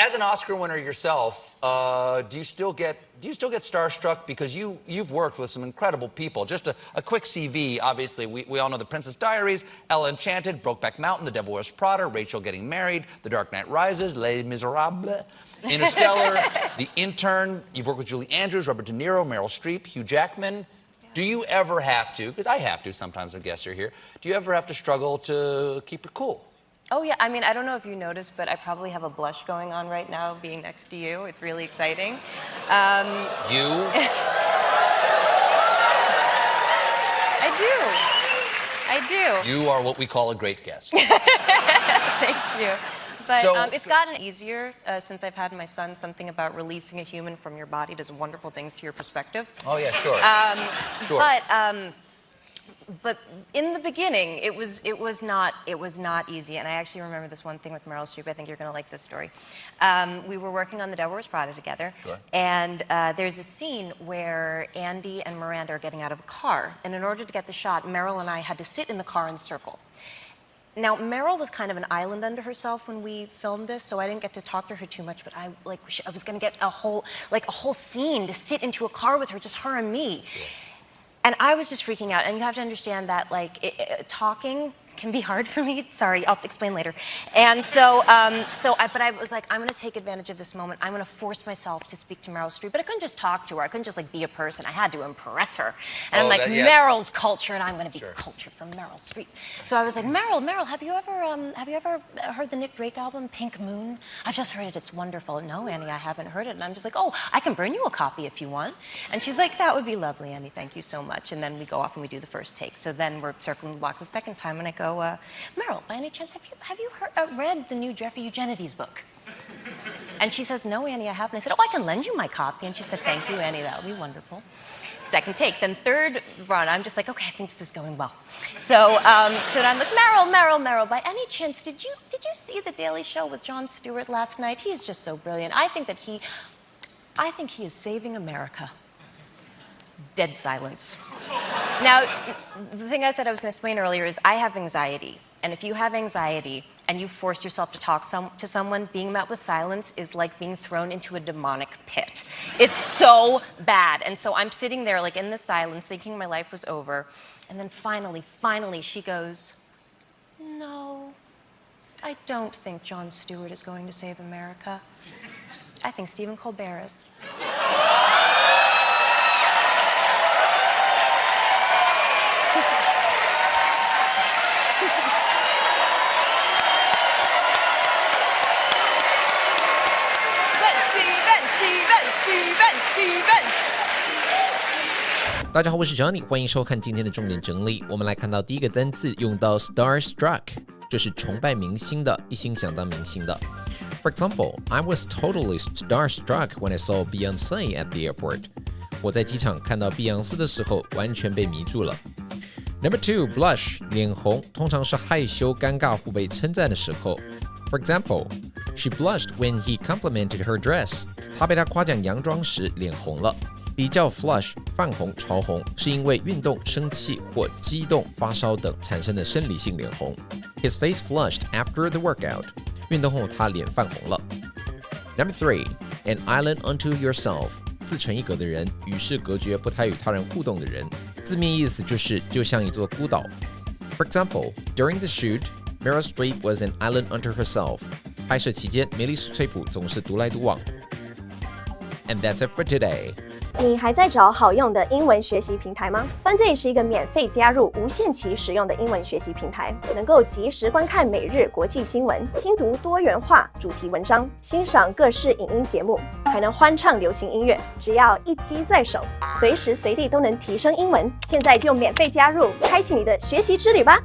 as an Oscar winner yourself, do you still get starstruck? Because you've worked with some incredible people. Just a quick CV. Obviously, we all know The Princess Diaries, Ella Enchanted, Brokeback Mountain, The Devil Wears Prada, Rachel Getting Married, The Dark Knight Rises, Les Miserables, Interstellar, The Intern. You've worked with Julie Andrews, Robert De Niro, Meryl Streep, Hugh Jackman. Do you ever have to, because I have to sometimes when guests are here, do you ever have to struggle to keep it cool? Oh, yeah. I mean, I don't know if you noticed, but I probably have a blush going on right now being next to you. It's really exciting. You? I do. You are what we call a great guest. Thank you. But So- it's gotten easier since I've had my son. Something about releasing a human from your body does wonderful things to your perspective. Oh, yeah, sure. Sure. But in the beginning, it was not easy. And I actually remember this one thing with Meryl Streep. I think you're going to like this story. We were working on The Devil Wears Prada together. Sure. And there's a scene where Andy and Miranda are getting out of a car. And in order to get the shot, Meryl and I had to sit in the car and circle. Now, Meryl was kind of an island unto herself when we filmed this, so I didn't get to talk to her too much, but I was going to get a whole scene to sit into a car with her, just her and me. Sure. And I was just freaking out. And you have to understand that, talking can be hard for me. Sorry, I'll explain later. And but I was like, I'm going to take advantage of this moment. I'm going to force myself to speak to Meryl Streep. But I couldn't just talk to her. I couldn't just be a person. I had to impress her. And I'm like, Meryl's culture, and I'm going to be the culture from Meryl Streep. So I was like, Meryl, have you ever heard the Nick Drake album, Pink Moon? I've just heard it. It's wonderful. No, Annie, I haven't heard it. And I'm just like, oh, I can burn you a copy if you want. And she's like, that would be lovely, Annie. Thank you so much. And then we go off and we do the first take. So then we're circling the block the second time, and I go, Meryl, by any chance, have you read the new Jeffrey Eugenides book? And she says, no, Annie, I haven't. I said, oh, I can lend you my copy. And she said, thank you, Annie, that would be wonderful. Second take. Then third run, I'm just like, okay, I think this is going well. So I'm like, Meryl, by any chance, did you see The Daily Show with Jon Stewart last night? He's just so brilliant. I think he is saving America. Dead silence. Now, the thing I said I was going to explain earlier is I have anxiety. And if you have anxiety and you forced yourself to talk to someone, being met with silence is like being thrown into a demonic pit. It's so bad. And so I'm sitting there in the silence thinking my life was over. And then finally she goes, no, I don't think Jon Stewart is going to save America. I think Stephen Colbert is.大家好，我是 Johnny， 欢迎收看今天的重点整理。我们来看到第一个单字，用到 starstruck， 就是崇拜明星的，一心想当明星的。For example, I was totally starstruck when I saw Beyonce at the airport. 我在机场看到碧昂斯的时候，完全被迷住了。Number 2, blush， 脸红，通常是害羞、尴尬或被称赞的时候。For example, she blushed when he complimented her dress. 她被他夸奖洋装时脸红了。比较 flush 泛红、潮红，是因为运动、生气或激动、发烧等产生的生理性脸红。His face flushed after the workout. 运动后他脸泛红了。Number 3, an island unto yourself. 自成一格的人，与世隔绝，不太与他人互动的人。字面意思就是就像一座孤岛。For example, during the shoot, Meryl Streep was an island unto herself. 拍摄期间，梅丽史翠普总是独来独往。And that's it for today. 你还在找好用的英文学习平台吗？ Funday 是一个免费加入、无限期使用的英文学习平台，能够及时观看每日国际新闻，听读多元化主题文章，欣赏各式影音节目，还能欢唱流行音乐。只要一机在手，随时随地都能提升英文。现在就免费加入，开启你的学习之旅吧！